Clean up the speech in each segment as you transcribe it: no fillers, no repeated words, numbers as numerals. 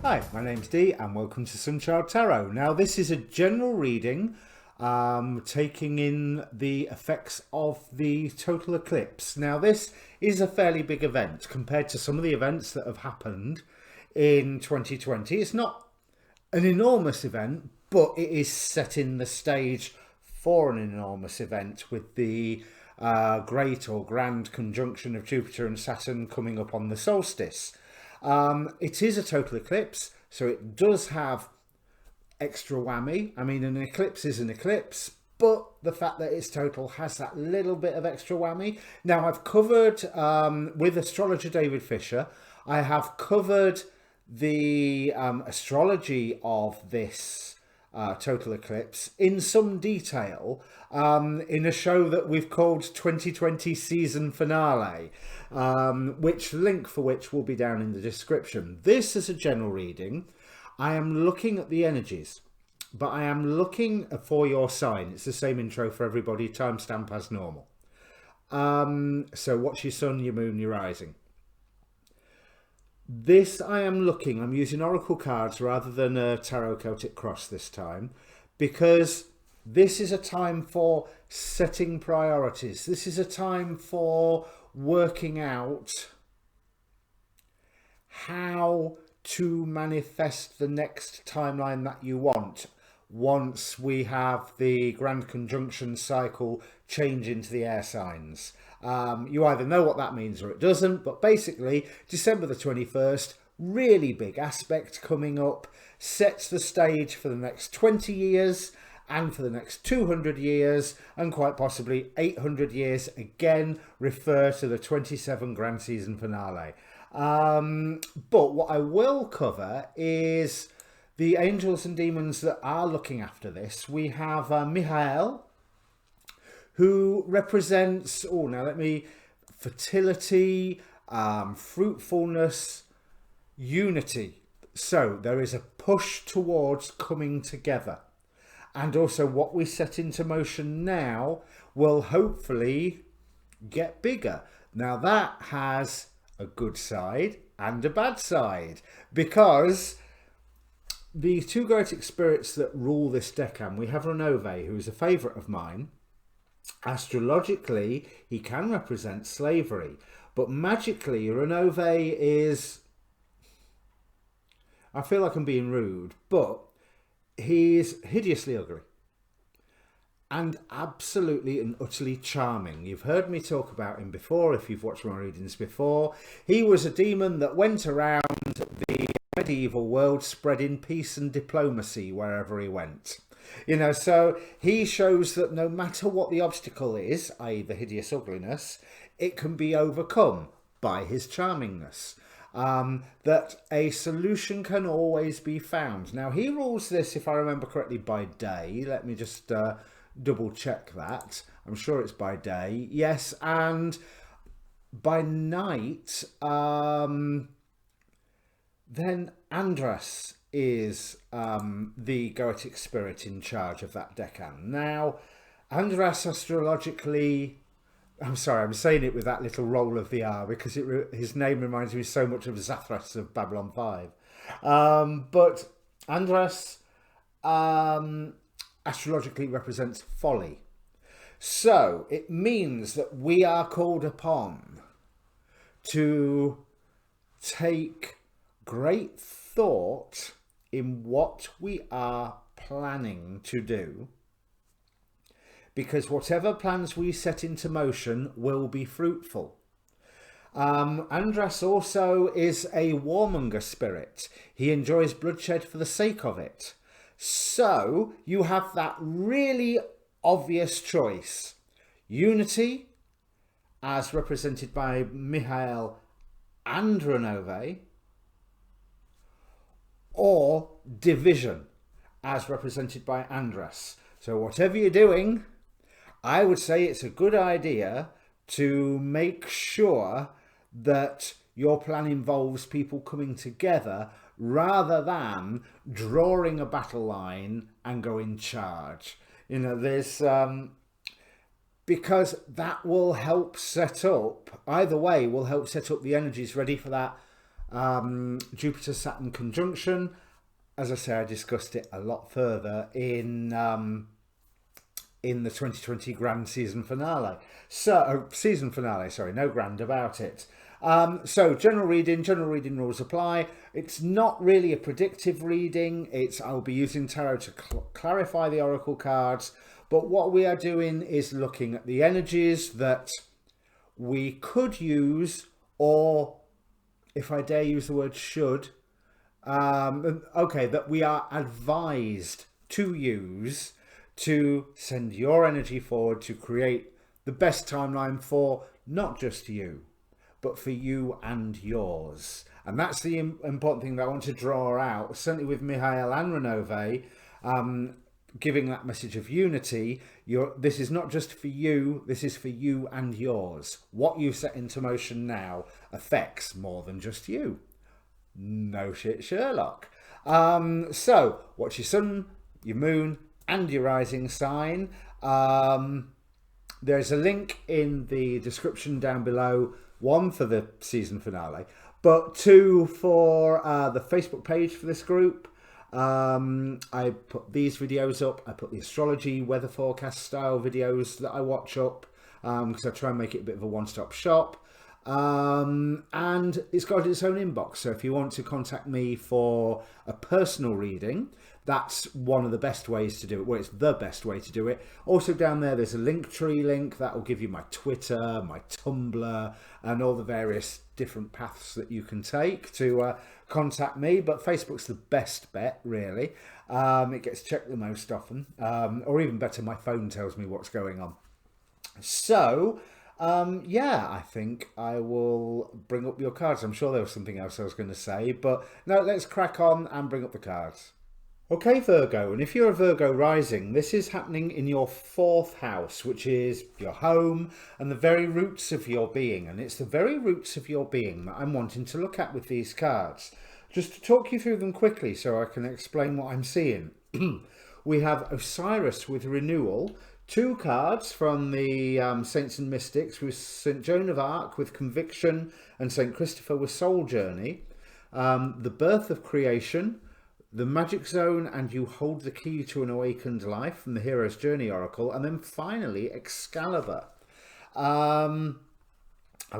Hi, my name's Dee and welcome to Sunchild Tarot. Now this is a general reading taking in the effects of the total eclipse. Now this is a fairly big event compared to some of the events that have happened in 2020. It's not an enormous event, but it is setting the stage for an enormous event with the great or grand conjunction of Jupiter and Saturn coming up on the solstice. It is a total eclipse, so it does have extra whammy. I mean, an eclipse is an eclipse, but the fact that it's total has that little bit of extra whammy. Now, I've covered, with astrologer David Fischer, I have covered the astrology of this total eclipse in some detail in a show that we've called 2020 season finale, which link for which will be down in the description. This is a general reading. I am looking at the energies, but I am looking for your sign. It's the same intro for everybody, timestamp as normal. So what's your sun, your moon, your rising? This I'm using oracle cards rather than a tarot Celtic cross this time, because this is a time for setting priorities. This is a time for working out how to manifest the next timeline that you want once we have the grand conjunction cycle change into the air signs. You either know what that means or it doesn't, but basically December the 21st, really big aspect coming up, sets the stage for the next 20 years and for the next 200 years and quite possibly 800 years. Again, refer to the 27 grand season finale. But what I will cover is the angels and demons that are looking after this. We have Michael, who represents, fertility, fruitfulness, unity. So there is a push towards coming together. And also what we set into motion now will hopefully get bigger. Now that has a good side and a bad side, because the two Goetic spirits that rule this decan, we have Renove, who is a favourite of mine. Astrologically, he can represent slavery, but magically, Renove is, I feel like I'm being rude, but he's hideously ugly and absolutely and utterly charming. You've heard me talk about him before if you've watched my readings before. He was a demon that went around the medieval world spreading peace and diplomacy wherever he went. You know, so he shows that no matter what the obstacle is, i.e. the hideous ugliness, it can be overcome by his charmingness. That a solution can always be found. Now, he rules this, if I remember correctly, by day. Let me just double check that. I'm sure it's by day. Yes, and by night, then Andras is the Goetic spirit in charge of that decan. Now, Andras astrologically, I'm sorry, I'm saying it with that little roll of the R because his name reminds me so much of Zathras of Babylon 5. But Andras astrologically represents folly. So it means that we are called upon to take great thought in what we are planning to do, because whatever plans we set into motion will be fruitful. Andras also is a warmonger spirit. He enjoys bloodshed for the sake of it. So you have that really obvious choice. Unity, as represented by Michael and Renove, or division, as represented by Andras. So whatever you're doing, I would say it's a good idea to make sure that your plan involves people coming together rather than drawing a battle line and go in charge. You know, there's because that will help set up, either way will help set up the energies ready for that Jupiter-Saturn conjunction. As I say, I discussed it a lot further in the 2020 grand season finale. So, season finale, sorry, no grand about it. So general reading rules apply. It's not really a predictive reading. I'll be using tarot to clarify the oracle cards. But what we are doing is looking at the energies that we could use, or if I dare use the word should, that we are advised to use to send your energy forward to create the best timeline for not just you, but for you and yours. And that's the important thing that I want to draw out, certainly with Mihail and Renove, giving that message of unity. This is not just for you, this is for you and yours. What you set into motion now affects more than just you. No shit, Sherlock. So, what's your sun, your moon, and your rising sign? There's a link in the description down below, one for the season finale, but two for the Facebook page for this group. I put these videos up. I put the astrology weather forecast style videos that I watch up, because I try and make it a bit of a one-stop shop. And it's got its own inbox, so if you want to contact me for a personal reading, that's one of the best ways to do it. Well, it's the best way to do it. Also down there, there's a Linktree link that will give you my Twitter, my Tumblr, and all the various different paths that you can take to contact me. But Facebook's the best bet, really. It gets checked the most often, or even better, my phone tells me what's going on. So, yeah, I think I will bring up your cards. I'm sure there was something else I was going to say, but no, let's crack on and bring up the cards. Okay, Virgo, and if you're a Virgo rising, this is happening in your 4th house, which is your home and the very roots of your being. And it's the very roots of your being that I'm wanting to look at with these cards. Just to talk you through them quickly so I can explain what I'm seeing. We have Osiris with renewal, 2 cards from the Saints and Mystics, with St. Joan of Arc with conviction and St. Christopher with soul journey, the birth of creation, the magic zone, and you hold the key to an awakened life from the Hero's Journey Oracle, and then finally Excalibur. I'll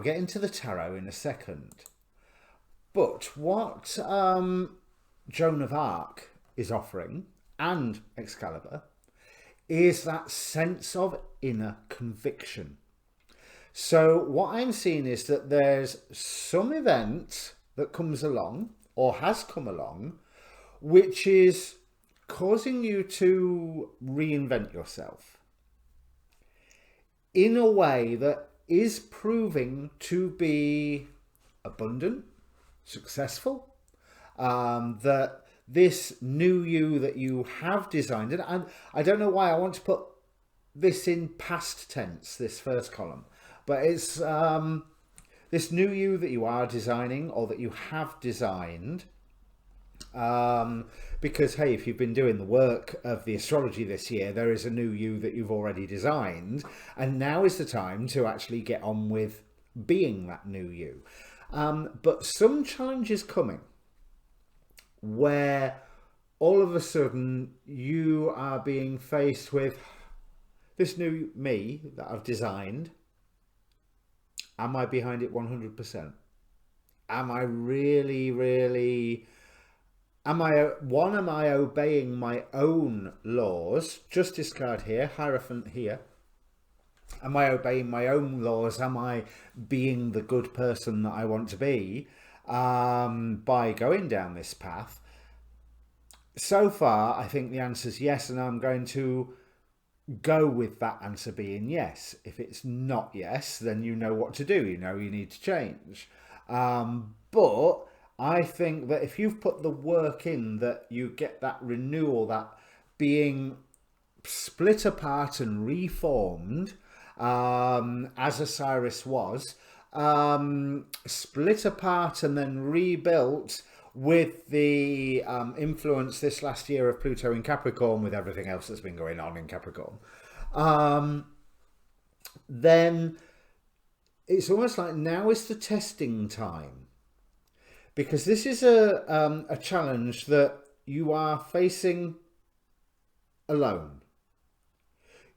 get into the tarot in a second. But what Joan of Arc is offering, and Excalibur, is that sense of inner conviction. So what I'm seeing is that there's some event that comes along, or has come along, which is causing you to reinvent yourself in a way that is proving to be abundant, successful, that this new you that you have designed, and I don't know why I want to put this in past tense, this first column, but it's this new you that you are designing, or that you have designed, because hey, if you've been doing the work of the astrology this year, there is a new you that you've already designed, and now is the time to actually get on with being that new you. But some challenge is coming where all of a sudden you are being faced with this new me that I've designed. Am I behind it 100%? Am I really... Am I obeying my own laws? Justice card here, Hierophant here. Am I obeying my own laws? Am I being the good person that I want to be by going down this path? So far, I think the answer is yes, and I'm going to go with that answer being yes. If it's not yes, then you know what to do. You know you need to change. But I think that if you've put the work in, that you get that renewal, that being split apart and reformed, as Osiris was, split apart and then rebuilt with the influence this last year of Pluto in Capricorn, with everything else that's been going on in Capricorn, then it's almost like now is the testing time. because this is a challenge that you are facing alone.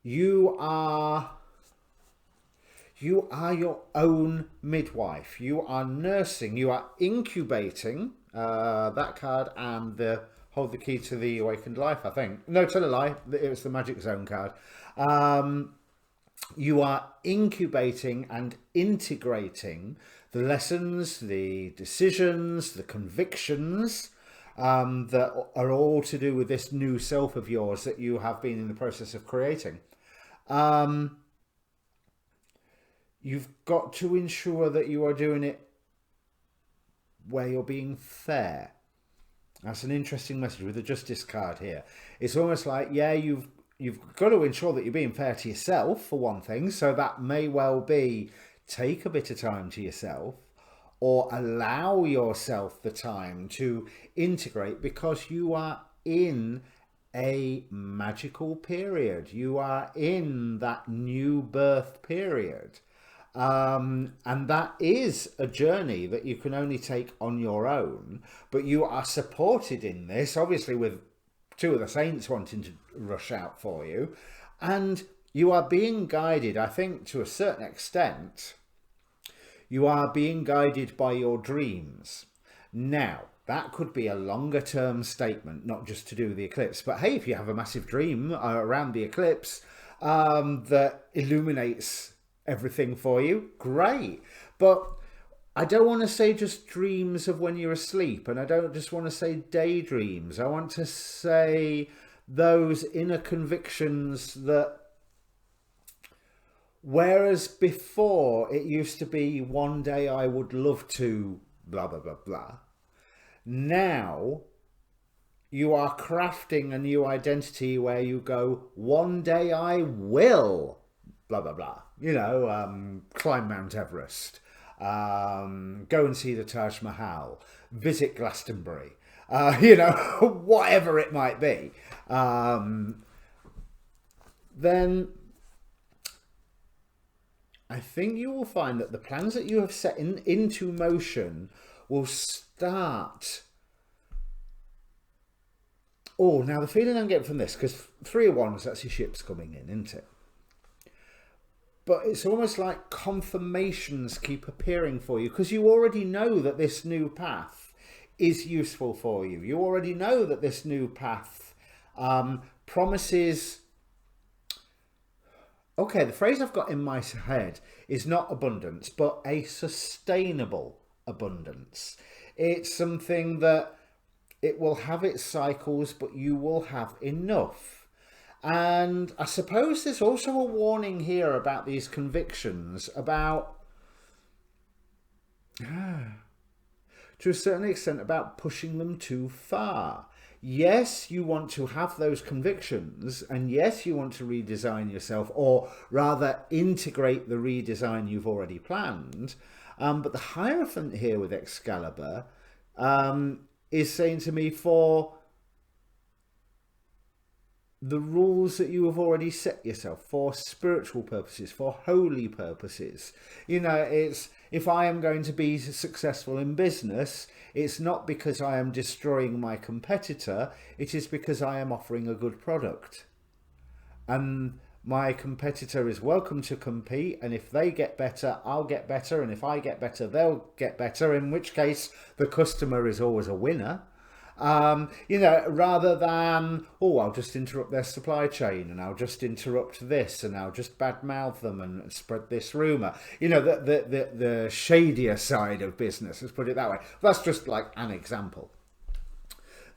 You are your own midwife. You are nursing. You are incubating. That card and the hold the key to the awakened life, I think. No, tell a lie. It was the magic zone card. You are incubating and integrating the lessons, the decisions, the convictions that are all to do with this new self of yours that you have been in the process of creating. You've got to ensure that you are doing it where you're being fair. That's an interesting message with the Justice card here. It's almost like, yeah, you've got to ensure that you're being fair to yourself, for one thing. So that may well be take a bit of time to yourself, or allow yourself the time to integrate, because you are in a magical period. You are in that new birth period. And that is a journey that you can only take on your own, but you are supported in this, obviously, with two of the saints wanting to rush out for you, and you are being guided, I think, to a certain extent. You are being guided by your dreams. Now, that could be a longer term statement, not just to do with the eclipse, but hey, if you have a massive dream around the eclipse that illuminates everything for you, great. But I don't want to say just dreams of when you're asleep, and I don't just want to say daydreams. I want to say those inner convictions that, whereas before it used to be one day I would love to blah blah blah blah, now you are crafting a new identity where you go, one day I will blah blah blah, you know, climb Mount Everest, go and see the Taj Mahal, visit Glastonbury, you know, whatever it might be. Then I think you will find that the plans that you have set into motion will start. Oh, now the feeling I'm getting from this, because 3 of Wands, that's your ships coming in, isn't it? But it's almost like confirmations keep appearing for you, because you already know that this new path is useful for you. You already know that this new path promises... Okay, the phrase I've got in my head is not abundance, but a sustainable abundance. It's something that it will have its cycles, but you will have enough. And I suppose there's also a warning here about these convictions, about, to a certain extent, about pushing them too far. Yes, you want to have those convictions, and yes, you want to redesign yourself, or rather integrate the redesign you've already planned. But the Hierophant here with Excalibur is saying to me, for the rules that you have already set yourself, for spiritual purposes, for holy purposes. You know, it's, if I am going to be successful in business, it's not because I am destroying my competitor, it is because I am offering a good product. And my competitor is welcome to compete, and if they get better, I'll get better, and if I get better, they'll get better, in which case the customer is always a winner. You know, rather than, oh, I'll just interrupt their supply chain, and I'll just interrupt this, and I'll just badmouth them and spread this rumor. You know, the shadier side of business, let's put it that way. That's just like an example.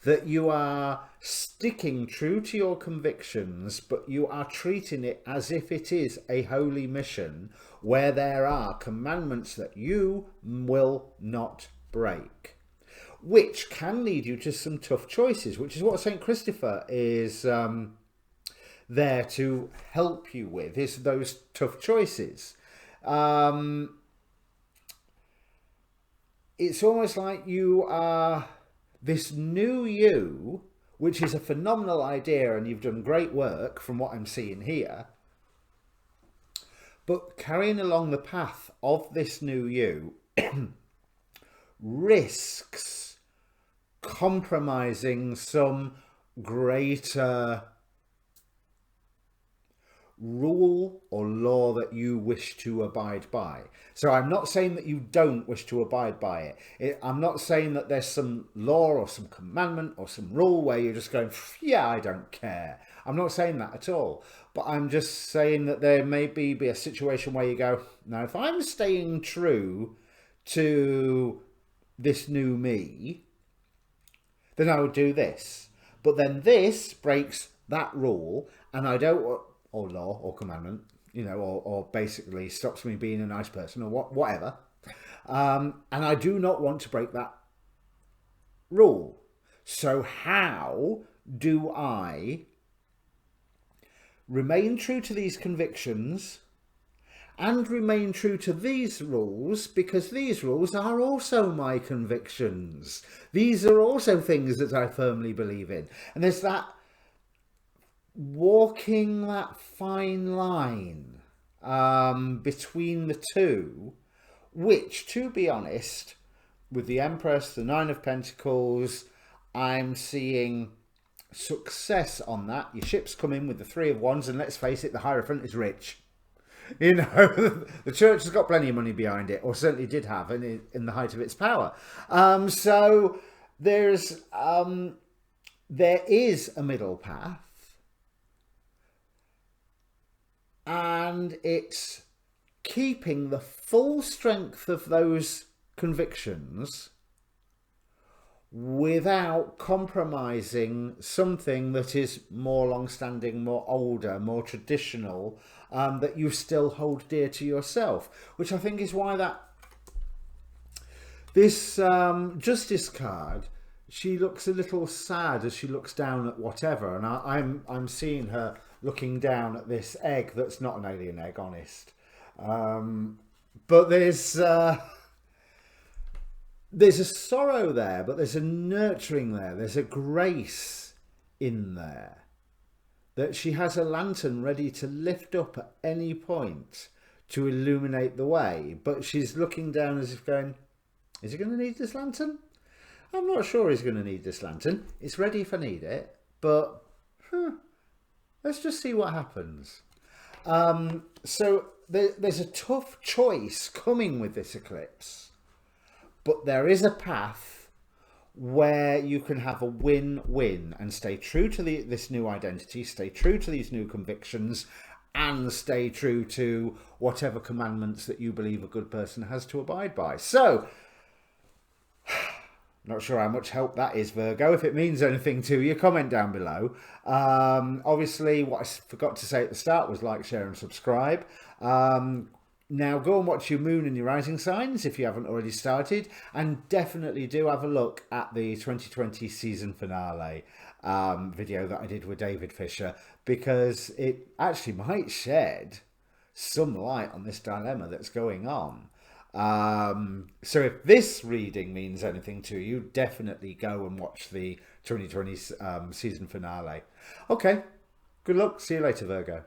That you are sticking true to your convictions, but you are treating it as if it is a holy mission where there are commandments that you will not break, which can lead you to some tough choices, which is what St. Christopher is there to help you with, is those tough choices. It's almost like you are this new you, which is a phenomenal idea, and you've done great work from what I'm seeing here, but carrying along the path of this new you risks compromising some greater rule or law that you wish to abide by. So I'm not saying that you don't wish to abide by it. I'm not saying that there's some law or some commandment or some rule where you're just going, yeah, I don't care. I'm not saying that at all. But I'm just saying that there may be a situation where you go, now, if I'm staying true to this new me, then I would do this. But then this breaks that rule, and I don't, or law or commandment, you know, or basically stops me being a nice person or whatever. And I do not want to break that rule. So how do I remain true to these convictions and remain true to these rules, because these rules are also my convictions. These are also things that I firmly believe in. And there's that walking that fine line between the two, which, to be honest, with the Empress, the Nine of Pentacles, I'm seeing success on that. Your ships come in with the Three of Wands, and let's face it, the Hierophant is rich. You know, the church has got plenty of money behind it, or certainly did have in the height of its power. So there is a middle path, and it's keeping the full strength of those convictions without compromising something that is more long-standing, more older, more traditional, that you still hold dear to yourself, which I think is why this Justice card, she looks a little sad as she looks down at whatever, and I'm seeing her looking down at this egg that's not an alien egg, honest. But there's a sorrow there, but there's a nurturing there. There's a grace in there, that she has a lantern ready to lift up at any point to illuminate the way. But she's looking down as if going, is he going to need this lantern? I'm not sure he's going to need this lantern. It's ready if I need it, but let's just see what happens. So there's a tough choice coming with this eclipse. But there is a path where you can have a win-win and stay true to this new identity, stay true to these new convictions, and stay true to whatever commandments that you believe a good person has to abide by. So, not sure how much help that is, Virgo. If it means anything to you, comment down below. Obviously, what I forgot to say at the start was like, share, and subscribe. Now go and watch your moon and your rising signs if you haven't already started, and definitely do have a look at the 2020 season finale video that I did with David Fischer, because it actually might shed some light on this dilemma that's going on. So if this reading means anything to you, definitely go and watch the 2020 season finale. Okay, good luck. See you later, Virgo.